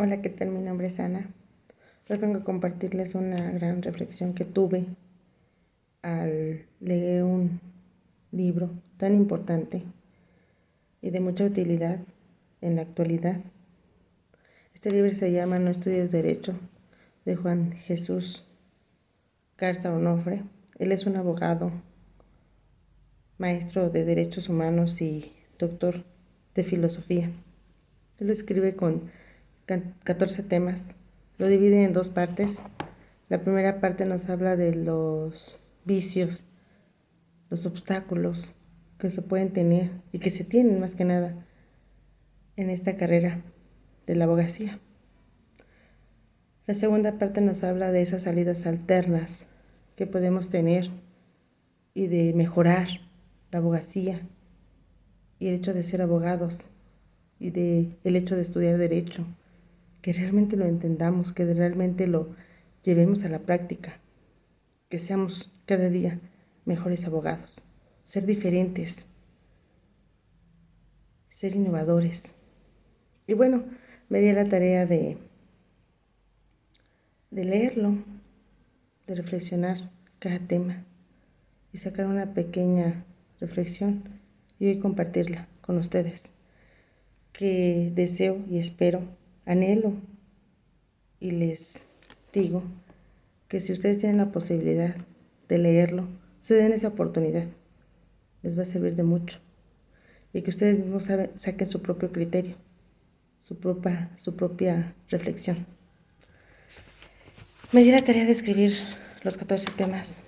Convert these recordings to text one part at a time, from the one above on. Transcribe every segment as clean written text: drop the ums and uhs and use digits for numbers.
Hola, ¿qué tal? Mi nombre es Ana. Hoy vengo a compartirles una gran reflexión que tuve al leer un libro tan importante y de mucha utilidad en la actualidad. Este libro se llama No estudies Derecho, de Juan Jesús Garza Onofre. Él es un abogado, maestro de Derechos Humanos y doctor de Filosofía. Él lo escribe con 14 temas. Lo divide en dos partes. La primera parte nos habla de los vicios, los obstáculos que se pueden tener y que se tienen más que nada en esta carrera de la abogacía. La segunda parte nos habla de esas salidas alternas que podemos tener y de mejorar la abogacía y el hecho de ser abogados y el hecho de estudiar derecho, que realmente lo entendamos, que realmente lo llevemos a la práctica, que seamos cada día mejores abogados, ser diferentes, ser innovadores. Y bueno, me di la tarea de leerlo, de reflexionar cada tema y sacar una pequeña reflexión y hoy compartirla con ustedes, que deseo y espero, anhelo y les digo que si ustedes tienen la posibilidad de leerlo, se den esa oportunidad, les va a servir de mucho y que ustedes mismos saquen su propio criterio, su propia reflexión. Me di la tarea de escribir los 14 temas,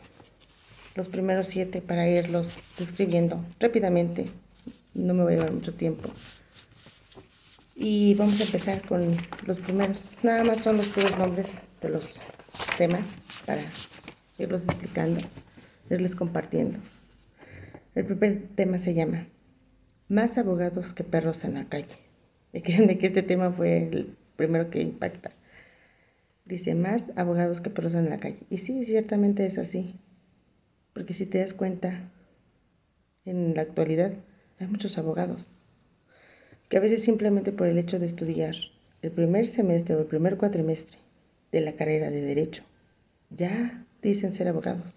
los primeros 7 para irlos describiendo rápidamente, no me voy a llevar mucho tiempo. Y vamos a empezar con los primeros, nada más son los puros nombres de los temas para irlos explicando, irles compartiendo. El primer tema se llama Más abogados que perros en la calle. Y créanme que este tema fue el primero que impacta. Dice, más abogados que perros en la calle. Y sí, ciertamente es así. Porque si te das cuenta, en la actualidad hay muchos abogados que a veces simplemente por el hecho de estudiar el primer semestre o el primer cuatrimestre de la carrera de Derecho, ya dicen ser abogados.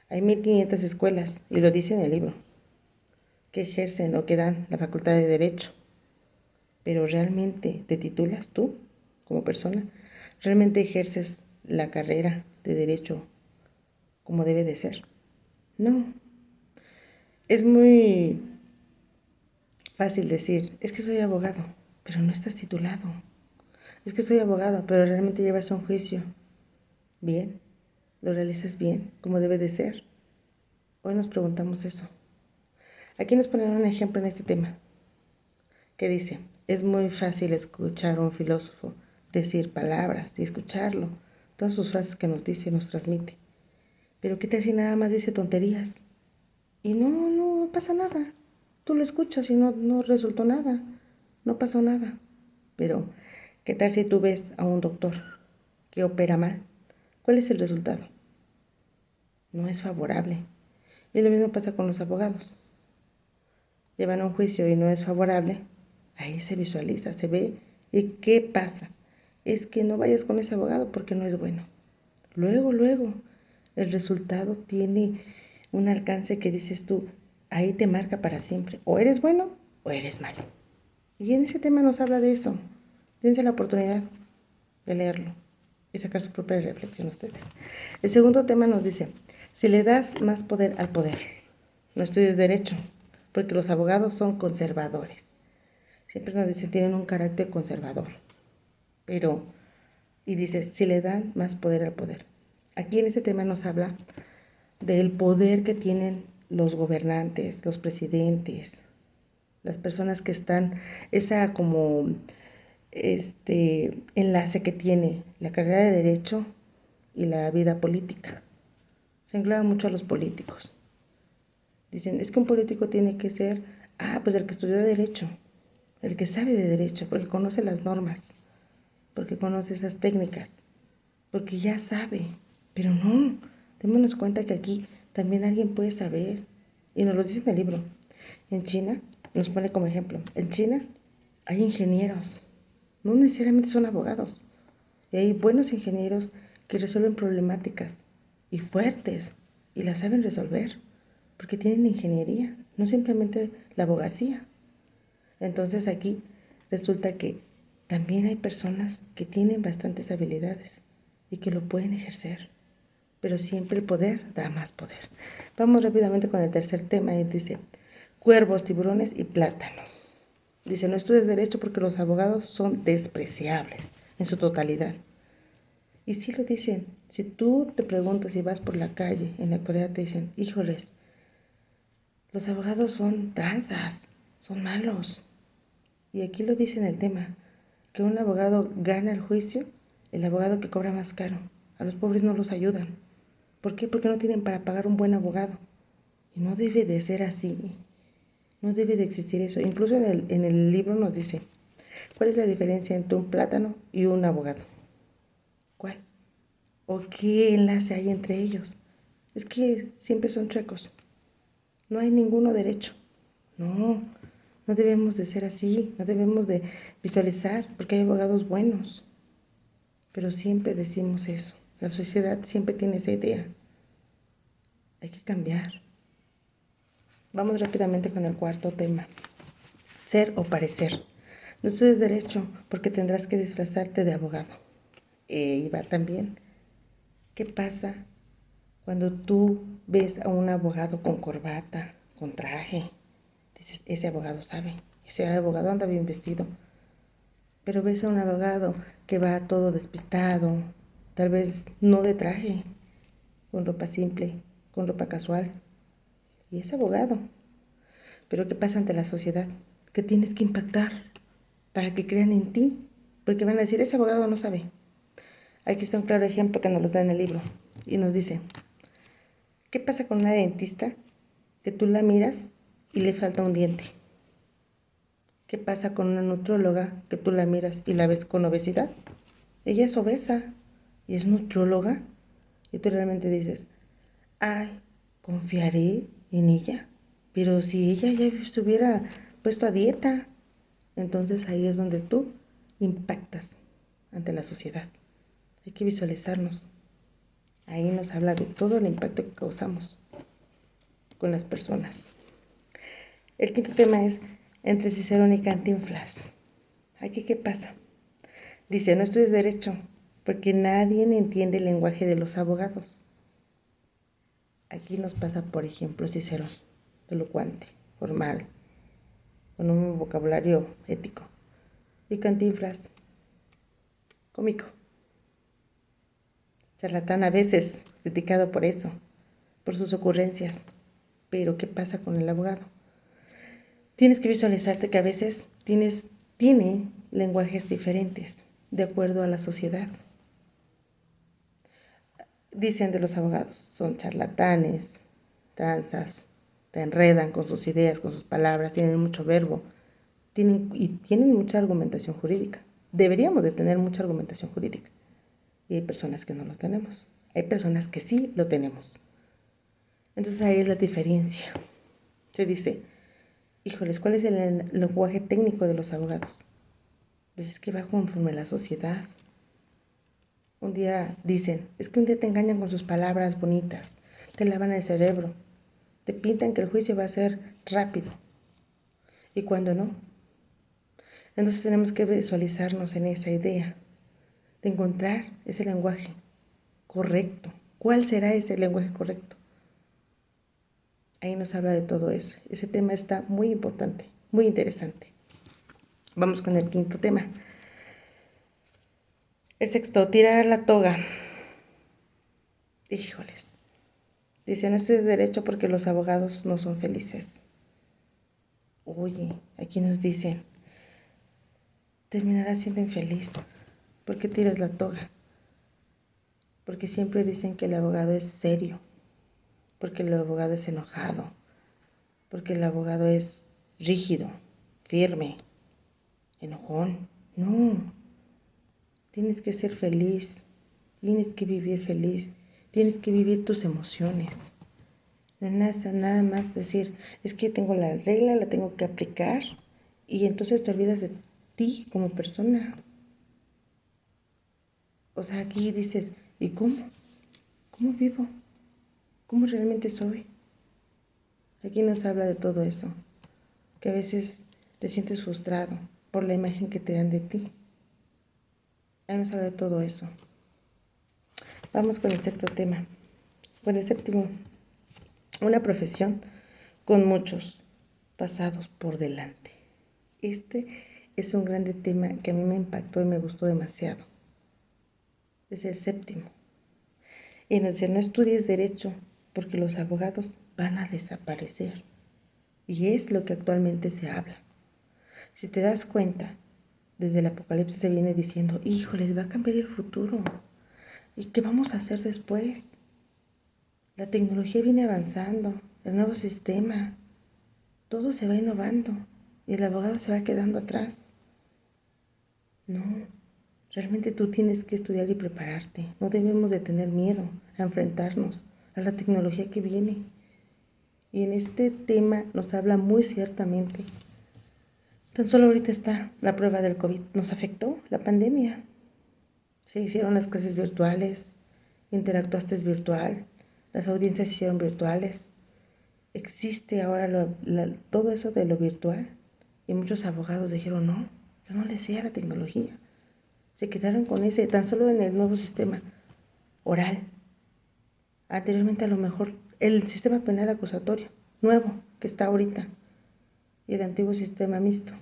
Hay 1500 escuelas, y lo dice en el libro, que ejercen o que dan la facultad de Derecho. Pero ¿realmente te titulas tú como persona? ¿Realmente ejerces la carrera de Derecho como debe de ser? No. Es muy fácil decir, es que soy abogado, pero no estás titulado. Es que soy abogado, pero realmente llevas un juicio bien, lo realizas bien, como debe de ser. Hoy nos preguntamos eso. Aquí nos ponen un ejemplo en este tema, que dice, es muy fácil escuchar a un filósofo decir palabras y escucharlo, todas sus frases que nos dice, nos transmite. Pero ¿qué tal si nada más dice tonterías? Y no pasa nada. Tú lo escuchas y no resultó nada, no pasó nada. Pero, ¿qué tal si tú ves a un doctor que opera mal? ¿Cuál es el resultado? No es favorable. Y lo mismo pasa con los abogados. Llevan un juicio y no es favorable, ahí se visualiza, se ve. ¿Y qué pasa? Es que no vayas con ese abogado porque no es bueno. Luego, el resultado tiene un alcance que dices tú, ahí te marca para siempre. O eres bueno o eres malo. Y en ese tema nos habla de eso. Dense la oportunidad de leerlo y sacar su propia reflexión ustedes. El segundo tema nos dice, si le das más poder al poder, no estudies derecho, porque los abogados son conservadores. Siempre nos dicen, tienen un carácter conservador. Pero, y dice, si le dan más poder al poder. Aquí en este tema nos habla del poder que tienen los gobernantes, los presidentes, las personas que están, esa como enlace que tiene la carrera de derecho y la vida política. Se engloba mucho a los políticos. Dicen, es que un político tiene que ser, pues el que estudió derecho, el que sabe de derecho, porque conoce las normas, porque conoce esas técnicas, porque ya sabe. Pero no, démonos cuenta que aquí también alguien puede saber, y nos lo dice en el libro. En China, nos pone como ejemplo, en China hay ingenieros, no necesariamente son abogados. Y hay buenos ingenieros que resuelven problemáticas y fuertes y las saben resolver porque tienen ingeniería, no simplemente la abogacía. Entonces aquí resulta que también hay personas que tienen bastantes habilidades y que lo pueden ejercer, pero siempre el poder da más poder. Vamos rápidamente con el tercer tema y dice, cuervos, tiburones y plátanos. Dice, no estudies derecho porque los abogados son despreciables en su totalidad. Y sí lo dicen, si tú te preguntas y vas por la calle, en la actualidad te dicen, híjoles, los abogados son tranzas, son malos. Y aquí lo dice en el tema, que un abogado gana el juicio, el abogado que cobra más caro. A los pobres no los ayudan. ¿Por qué? Porque no tienen para pagar un buen abogado. Y no debe de ser así. No debe de existir eso. Incluso en el libro nos dice, ¿cuál es la diferencia entre un plátano y un abogado? ¿Cuál? ¿O qué enlace hay entre ellos? Es que siempre son chuecos. No hay ninguno derecho. No, no debemos de ser así. No debemos de visualizar porque hay abogados buenos. Pero siempre decimos eso. La sociedad siempre tiene esa idea. Hay que cambiar. Vamos rápidamente con el cuarto tema. Ser o parecer. No estudies derecho porque tendrás que disfrazarte de abogado. Y va también. ¿Qué pasa cuando tú ves a un abogado con corbata, con traje? Dices, ese abogado sabe, ese abogado anda bien vestido. Pero ves a un abogado que va todo despistado, tal vez no de traje, con ropa simple, con ropa casual. Y es abogado. Pero ¿qué pasa ante la sociedad? Que tienes que impactar para que crean en ti. Porque van a decir, ese abogado no sabe. Aquí está un claro ejemplo que nos lo da en el libro. Y nos dice, ¿qué pasa con una dentista que tú la miras y le falta un diente? ¿Qué pasa con una nutrióloga que tú la miras y la ves con obesidad? Ella es obesa y es nutrióloga. Y tú realmente dices, ay, confiaré en ella. Pero si ella ya se hubiera puesto a dieta, entonces ahí es donde tú impactas ante la sociedad. Hay que visualizarnos. Ahí nos habla de todo el impacto que causamos con las personas. El quinto tema es entre Cicerón y Cantinflas. Aquí, ¿qué pasa? Dice, no estudies derecho porque nadie entiende el lenguaje de los abogados. Aquí nos pasa, por ejemplo, Cicerón, elocuente, formal, con un vocabulario ético. Y Cantinflas, cómico, charlatán a veces, criticado por eso, por sus ocurrencias. Pero ¿qué pasa con el abogado? Tienes que visualizarte que a veces tiene lenguajes diferentes de acuerdo a la sociedad. Dicen de los abogados, son charlatanes, tranzas, te enredan con sus ideas, con sus palabras, tienen mucho verbo, tienen mucha argumentación jurídica. Deberíamos de tener mucha argumentación jurídica. Y hay personas que no lo tenemos. Hay personas que sí lo tenemos. Entonces ahí es la diferencia. Se dice, híjoles, ¿cuál es el lenguaje técnico de los abogados? Pues es que va conforme a la sociedad. Un día dicen, es que un día te engañan con sus palabras bonitas, te lavan el cerebro, te pintan que el juicio va a ser rápido. Y cuando no. Entonces tenemos que visualizarnos en esa idea de encontrar ese lenguaje correcto. ¿Cuál será ese lenguaje correcto? Ahí nos habla de todo eso. Ese tema está muy importante, muy interesante. Vamos con el quinto tema. El sexto, tirar la toga. Híjoles. Dice, no estudies derecho porque los abogados no son felices. Oye, aquí nos dicen, terminarás siendo infeliz. ¿Por qué tiras la toga? Porque siempre dicen que el abogado es serio, porque el abogado es enojado, porque el abogado es rígido, firme, enojón. No, tienes que ser feliz, tienes que vivir feliz, tienes que vivir tus emociones. No es nada más decir, es que tengo la regla, la tengo que aplicar y entonces te olvidas de ti como persona. O sea, aquí dices, ¿y cómo? ¿Cómo vivo? ¿Cómo realmente soy? Aquí nos habla de todo eso, que a veces te sientes frustrado por la imagen que te dan de ti. Ahí nos habla de todo eso. Vamos con el sexto tema. Con el séptimo, una profesión con muchos pasados por delante. Este es un grande tema que a mí me impactó y me gustó demasiado. Es el séptimo. Y nos dice, no estudies derecho porque los abogados van a desaparecer. Y es lo que actualmente se habla. Si te das cuenta, desde el Apocalipsis se viene diciendo, híjoles, va a cambiar el futuro. ¿Y qué vamos a hacer después? La tecnología viene avanzando, el nuevo sistema, todo se va innovando y el abogado se va quedando atrás. No, realmente tú tienes que estudiar y prepararte. No debemos de tener miedo a enfrentarnos a la tecnología que viene. Y en este tema nos habla muy ciertamente. Tan solo ahorita está la prueba del COVID. Nos afectó la pandemia. Se hicieron las clases virtuales, interactuaste virtual, las audiencias se hicieron virtuales. Existe ahora todo eso de lo virtual. Y muchos abogados dijeron, no, yo no le sé a la tecnología. Se quedaron con ese, tan solo en el nuevo sistema oral. Anteriormente a lo mejor el sistema penal acusatorio, nuevo, que está ahorita. Y el antiguo sistema mixto.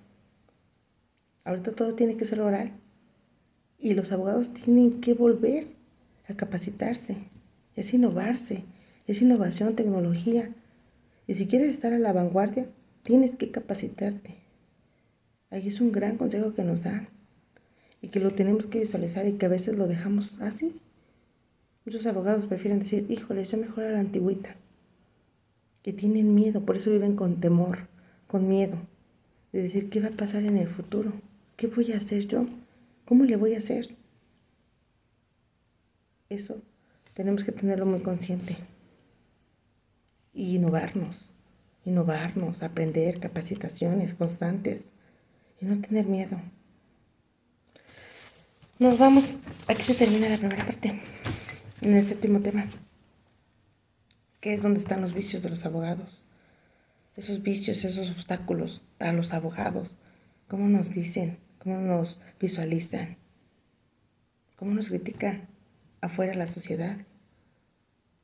Ahorita todo tiene que ser oral. Y los abogados tienen que volver a capacitarse. Es innovarse, es innovación, tecnología. Y si quieres estar a la vanguardia, tienes que capacitarte. Ahí es un gran consejo que nos dan. Y que lo tenemos que visualizar y que a veces lo dejamos así. Muchos abogados prefieren decir, híjole, yo mejor a la antigüita. Que tienen miedo, por eso viven con temor, con miedo. De decir, ¿qué va a pasar en el futuro? ¿Qué voy a hacer yo? ¿Cómo le voy a hacer? Eso tenemos que tenerlo muy consciente. Y innovarnos, aprender capacitaciones constantes y no tener miedo. Nos vamos, aquí se termina la primera parte, en el séptimo tema, que es donde están los vicios de los abogados. Esos vicios, esos obstáculos para los abogados, cómo nos dicen, cómo nos visualizan, cómo nos critica afuera la sociedad.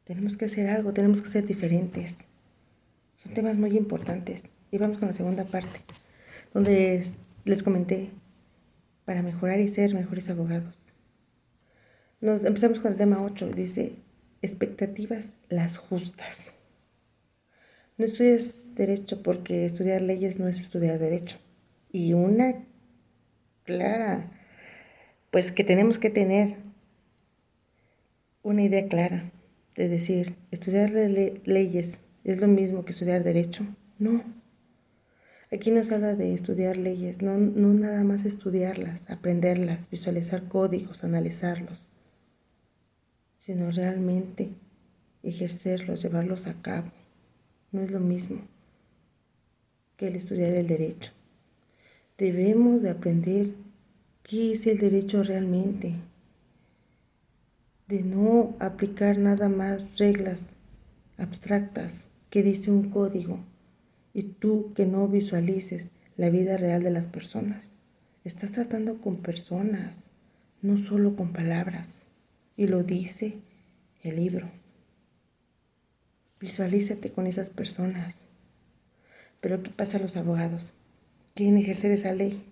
Tenemos que hacer algo, tenemos que ser diferentes. Son temas muy importantes. Y vamos con la segunda parte, donde les comenté para mejorar y ser mejores abogados. Empezamos con el tema 8, dice, expectativas las justas. No estudies derecho porque estudiar leyes no es estudiar derecho. Y una clara, pues que tenemos que tener una idea clara de decir, estudiar leyes es lo mismo que estudiar derecho. No. Aquí nos habla de estudiar leyes, no nada más estudiarlas, aprenderlas, visualizar códigos, analizarlos, sino realmente ejercerlos, llevarlos a cabo. No es lo mismo que el estudiar el derecho. Debemos de aprender qué es el derecho realmente, de no aplicar nada más reglas abstractas que dice un código y tú que no visualices la vida real de las personas. Estás tratando con personas, no solo con palabras, y lo dice el libro. Visualízate con esas personas. Pero ¿qué pasa a los abogados? Quieren ejercer esa ley,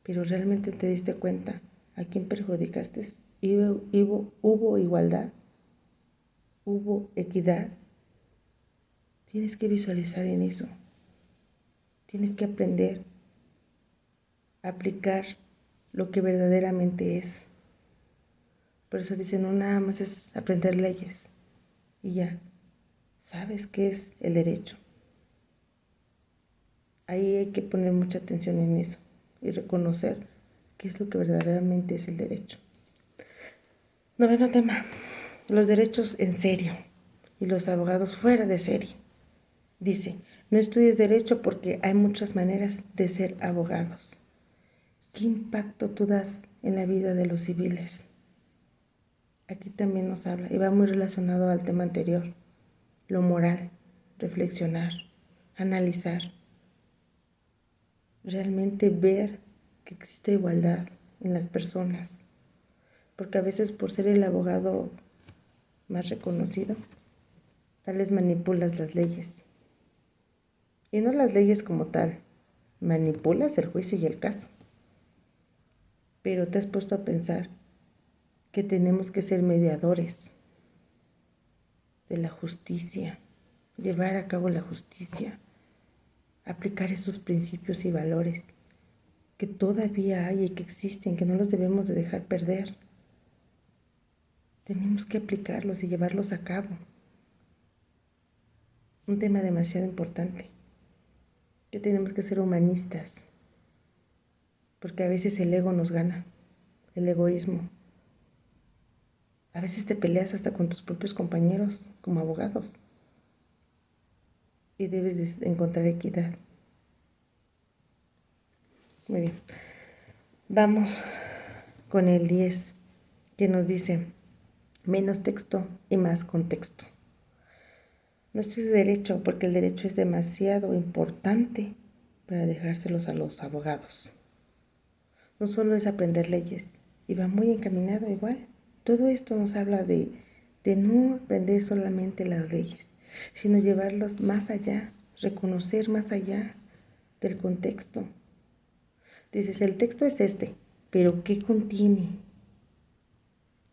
pero realmente te diste cuenta a quién perjudicaste. Hubo igualdad, hubo equidad. Tienes que visualizar en eso. Tienes que aprender a aplicar lo que verdaderamente es. Por eso dicen, no nada más es aprender leyes y ya, sabes qué es el derecho. Ahí hay que poner mucha atención en eso y reconocer qué es lo que verdaderamente es el derecho. Noveno tema, los derechos en serio y los abogados fuera de serie. Dice, no estudies derecho porque hay muchas maneras de ser abogados. ¿Qué impacto tú das en la vida de los civiles? aquí también nos habla y va muy relacionado al tema anterior, lo moral, reflexionar, analizar, realmente ver que existe igualdad en las personas, porque a veces por ser el abogado más reconocido, tal vez manipulas las leyes, y no las leyes como tal, manipulas el juicio y el caso, pero te has puesto a pensar que tenemos que ser mediadores de la justicia, llevar a cabo la justicia, aplicar esos principios y valores que todavía hay y que existen, que no los debemos de dejar perder. Tenemos que aplicarlos y llevarlos a cabo. Un tema demasiado importante, que tenemos que ser humanistas, porque a veces el ego nos gana, el egoísmo. A veces te peleas hasta con tus propios compañeros como abogados y debes de encontrar equidad. Muy bien. Vamos con el 10, que nos dice menos texto y más contexto. No estoy de derecho porque el derecho es demasiado importante para dejárselos a los abogados. No solo es aprender leyes, y va muy encaminado igual. Todo esto nos habla de no aprender solamente las leyes, sino llevarlos más allá, reconocer más allá del contexto. Dices, el texto es este, pero ¿qué contiene?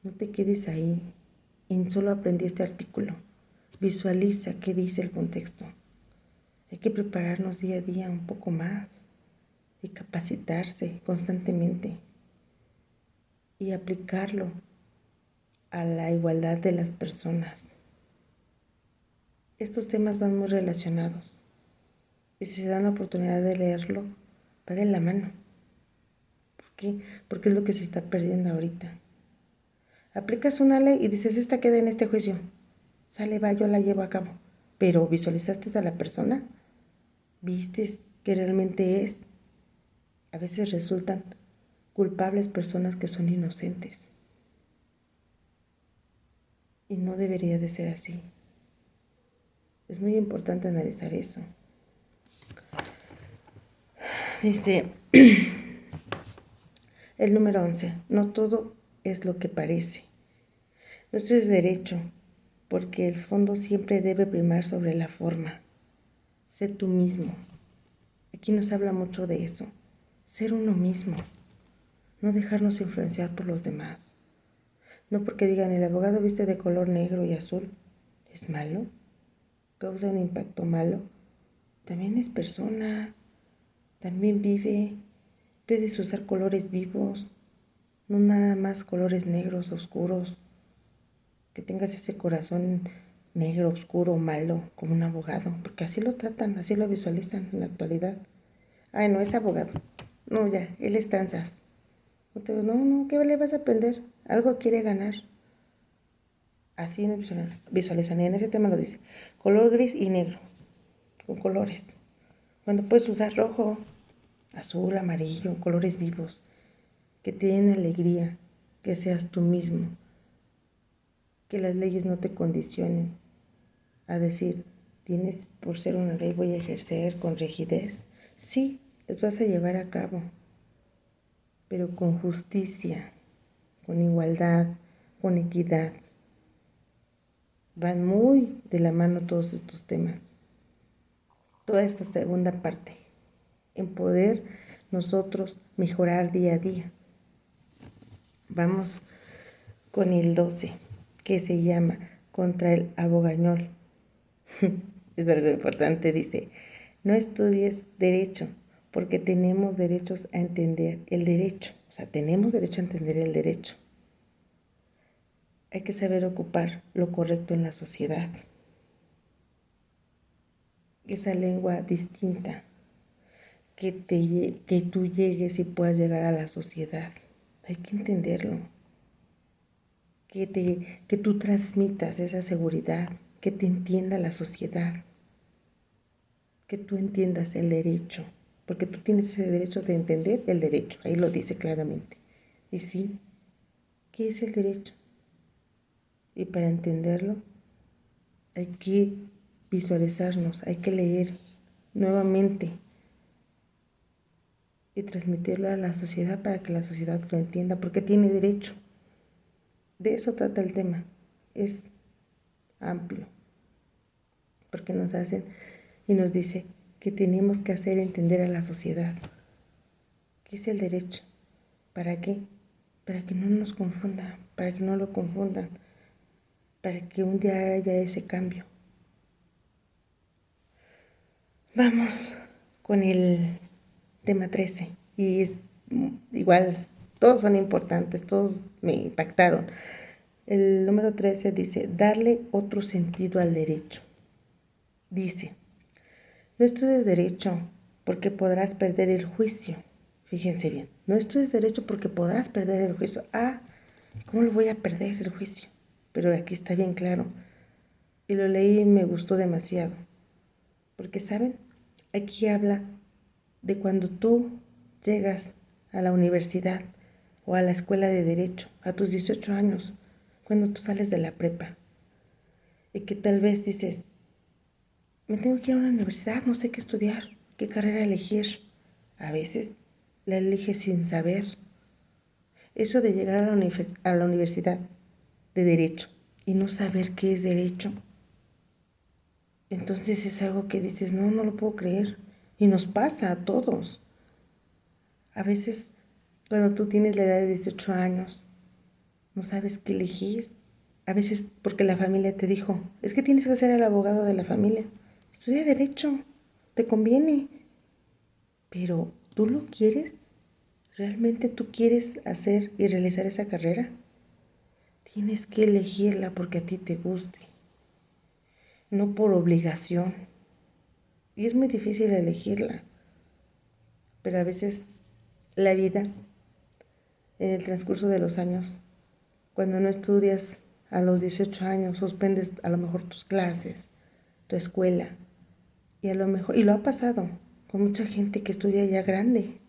No te quedes ahí en solo aprendí este artículo. Visualiza qué dice el contexto. Hay que prepararnos día a día un poco más y capacitarse constantemente y aplicarlo a la igualdad de las personas. Estos temas van muy relacionados y si se dan la oportunidad de leerlo, va de la mano. ¿Por qué? Porque es lo que se está perdiendo ahorita. Aplicas una ley y dices, esta queda en este juicio. Sale, va, yo la llevo a cabo. Pero visualizaste a la persona, vistes que realmente es. A veces resultan culpables personas que son inocentes. Y no debería de ser así. Es muy importante analizar eso. Dice el número 11, no todo es lo que parece. No esto es derecho, porque el fondo siempre debe primar sobre la forma. Sé tú mismo. Aquí nos habla mucho de eso. Ser uno mismo. No dejarnos influenciar por los demás. No porque digan el abogado viste de color negro y azul. ¿Es malo? ¿Causa un impacto malo? También es persona. También vive. Puedes usar colores vivos. No nada más colores negros, oscuros. Que tengas ese corazón negro, oscuro, malo, como un abogado. Porque así lo tratan, así lo visualizan en la actualidad. Ay, no, es abogado. No, ya, él es tranzas. No, ¿qué le vas a aprender? Algo quiere ganar. Así no visualizan. Y en ese tema lo dice. Color gris y negro. Con colores. Cuando puedes usar rojo, azul, amarillo, colores vivos. Que te den alegría. Que seas tú mismo. Que las leyes no te condicionen a decir, tienes por ser una ley voy a ejercer con rigidez. Sí, les vas a llevar a cabo, pero con justicia, con igualdad, con equidad. Van muy de la mano todos estos temas. Toda esta segunda parte, en poder nosotros mejorar día a día. Vamos con el 12, que se llama contra el abogañol. Es algo importante, dice, no estudies derecho, porque tenemos derechos a entender el derecho. O sea, tenemos derecho a entender el derecho. Hay que saber ocupar lo correcto en la sociedad. Esa lengua distinta, que tú llegues y puedas llegar a la sociedad. Hay que entenderlo. Que tú transmitas esa seguridad, que te entienda la sociedad, que tú entiendas el derecho, porque tú tienes ese derecho de entender el derecho, ahí lo dice claramente. Y sí, ¿qué es el derecho? Y para entenderlo hay que visualizarnos, hay que leer nuevamente y transmitirlo a la sociedad para que la sociedad lo entienda, porque tiene derecho. De eso trata el tema. Es amplio, porque nos hacen y nos dice que tenemos que hacer entender a la sociedad qué es el derecho. ¿Para qué? Para que no nos confunda, para que no lo confundan, para que un día haya ese cambio. Vamos con el tema 13 y es igual, todos son importantes, todos me impactaron. El número 13 dice, darle otro sentido al derecho. Dice, no estudies derecho porque podrás perder el juicio. Fíjense bien, no estudies derecho porque podrás perder el juicio. Ah, ¿cómo lo voy a perder el juicio? Pero aquí está bien claro. Y lo leí y me gustó demasiado. Porque, ¿saben? Aquí habla de cuando tú llegas a la universidad o a la escuela de derecho a tus 18 años, cuando tú sales de la prepa y que tal vez dices, me tengo que ir a una universidad, no sé qué estudiar, qué carrera elegir. A veces la eliges sin saber. Eso de llegar a la universidad de derecho y no saber qué es derecho, entonces es algo que dices, no, no lo puedo creer. Y nos pasa a todos. A veces, cuando tú tienes la edad de 18 años, no sabes qué elegir. A veces porque la familia te dijo, es que tienes que ser el abogado de la familia. Estudia derecho, te conviene. Pero, ¿tú lo quieres? ¿Realmente tú quieres hacer y realizar esa carrera? Tienes que elegirla porque a ti te guste, no por obligación. Y es muy difícil elegirla, pero a veces la vida, en el transcurso de los años, cuando no estudias a los 18 años, suspendes a lo mejor tus clases, tu escuela, y a lo mejor, y lo ha pasado con mucha gente que estudia ya grande,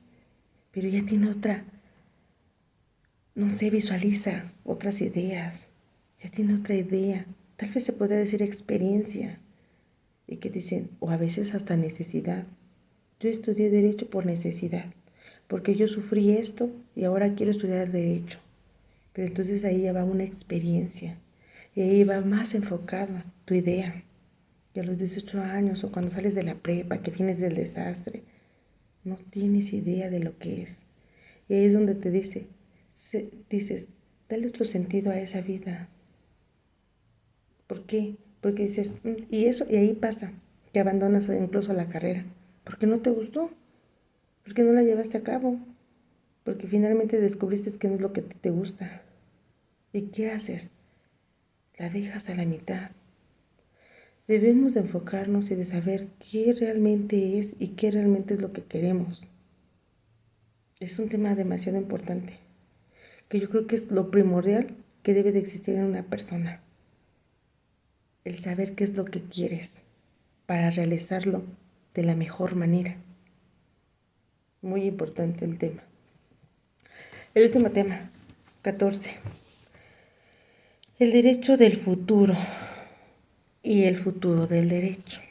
pero ya tiene otra, no sé, visualiza otras ideas, ya tiene otra idea, tal vez se puede decir experiencia, y que dicen, o a veces hasta necesidad. Yo estudié derecho por necesidad, porque yo sufrí esto y ahora quiero estudiar derecho. Pero entonces ahí ya va una experiencia y ahí va más enfocada tu idea. Y a los 18 años o cuando sales de la prepa, que vienes del desastre, no tienes idea de lo que es. Y ahí es donde te dices, dale otro sentido a esa vida. ¿Por qué? Porque dices, y eso, y ahí pasa, que abandonas incluso la carrera. Porque no te gustó, porque no la llevaste a cabo, porque finalmente descubriste que no es lo que te gusta. ¿Y qué haces? La dejas a la mitad. Debemos de enfocarnos y de saber qué realmente es y qué realmente es lo que queremos. Es un tema demasiado importante, que yo creo que es lo primordial que debe de existir en una persona. El saber qué es lo que quieres para realizarlo de la mejor manera. Muy importante el tema. El último tema, 14. El derecho del futuro y el futuro del derecho.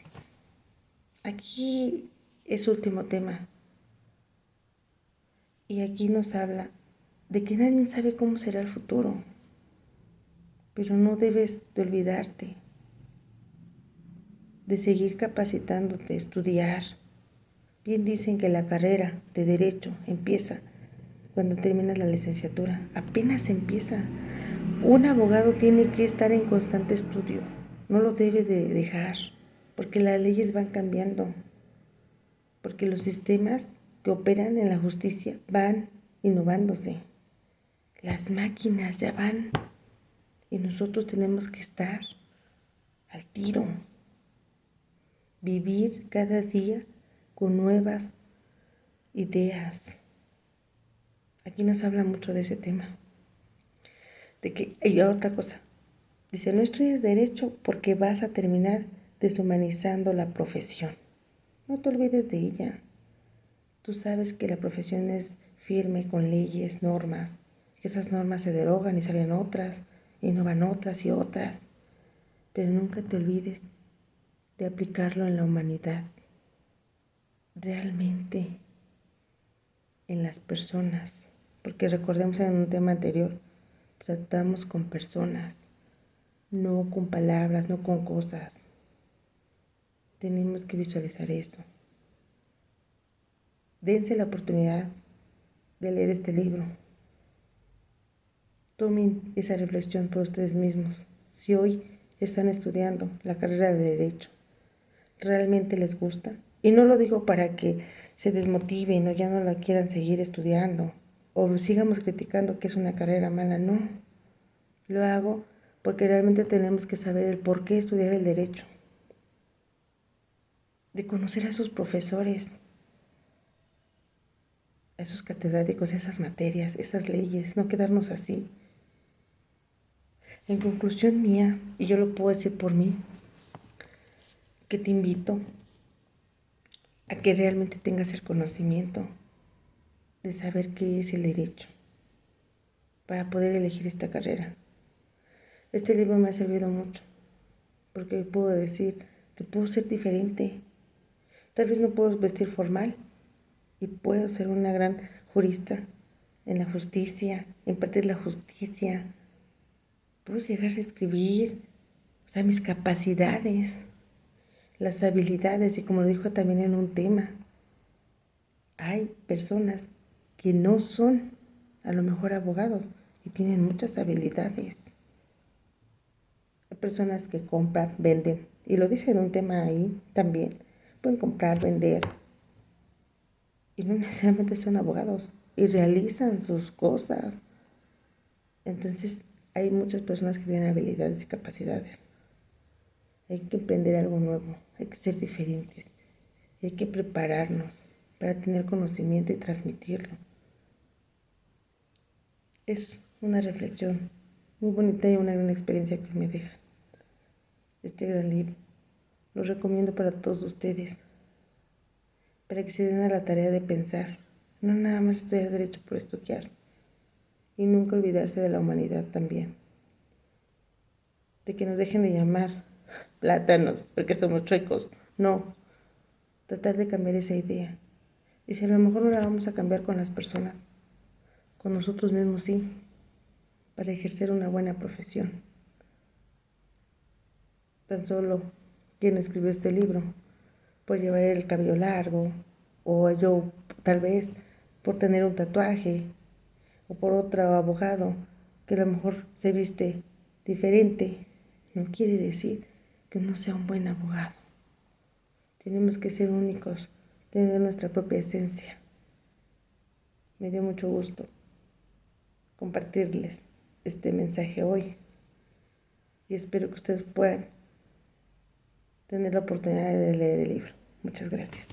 Aquí es último tema. Y aquí nos habla de que nadie sabe cómo será el futuro. Pero no debes de olvidarte de seguir capacitándote, estudiar. Bien dicen que la carrera de derecho empieza cuando terminas la licenciatura. Apenas empieza. Un abogado tiene que estar en constante estudio. No lo debe de dejar, porque las leyes van cambiando, porque los sistemas que operan en la justicia van innovándose. Las máquinas ya van y nosotros tenemos que estar al tiro, vivir cada día con nuevas ideas. Aquí nos habla mucho de ese tema. De que, y otra cosa, dice, no estudies derecho porque vas a terminar deshumanizando la profesión. No te olvides de ella. Tú sabes que la profesión es firme con leyes, normas, que esas normas se derogan y salen otras, y no van otras y otras, pero nunca te olvides de aplicarlo en la humanidad, realmente en las personas, porque recordemos en un tema anterior, tratamos con personas, no con palabras, no con cosas. Tenemos que visualizar eso. Dense la oportunidad de leer este libro. Tomen esa reflexión por ustedes mismos. Si hoy están estudiando la carrera de Derecho, ¿realmente les gusta? Y no lo digo para que se desmotiven o ya no la quieran seguir estudiando o sigamos criticando que es una carrera mala. No, lo hago porque realmente tenemos que saber el por qué estudiar el Derecho, de conocer a sus profesores, a esos catedráticos, esas materias, esas leyes, no quedarnos así. En conclusión mía, y yo lo puedo decir por mí, que te invito a que realmente tengas el conocimiento de saber qué es el derecho para poder elegir esta carrera. Este libro me ha servido mucho porque puedo decir que puedo ser diferente. Tal vez no puedo vestir formal y puedo ser una gran jurista en la justicia, impartir la justicia. Puedo llegar a escribir, o sea, mis capacidades, las habilidades, y como lo dijo también en un tema, hay personas que no son a lo mejor abogados y tienen muchas habilidades. Hay personas que compran, venden, y lo dice en un tema ahí también, pueden comprar, vender, y no necesariamente son abogados, y realizan sus cosas. Entonces, hay muchas personas que tienen habilidades y capacidades. Hay que emprender algo nuevo, hay que ser diferentes, hay que prepararnos para tener conocimiento y transmitirlo. Es una reflexión muy bonita y una gran experiencia que me deja este gran libro. Lo recomiendo para todos ustedes, para que se den a la tarea de pensar, no nada más estudiar derecho por estudiar, y nunca olvidarse de la humanidad también, de que nos dejen de llamar plátanos porque somos chuecos. No, tratar de cambiar esa idea. Y si a lo mejor no la vamos a cambiar con las personas, con nosotros mismos sí, para ejercer una buena profesión. Tan solo quien escribió este libro, por llevar el cabello largo, o yo tal vez por tener un tatuaje, o por otro abogado que a lo mejor se viste diferente, no quiere decir que no sea un buen abogado. Tenemos que ser únicos, tener nuestra propia esencia. Me dio mucho gusto compartirles este mensaje hoy y espero que ustedes puedan tener la oportunidad de leer el libro. Muchas gracias.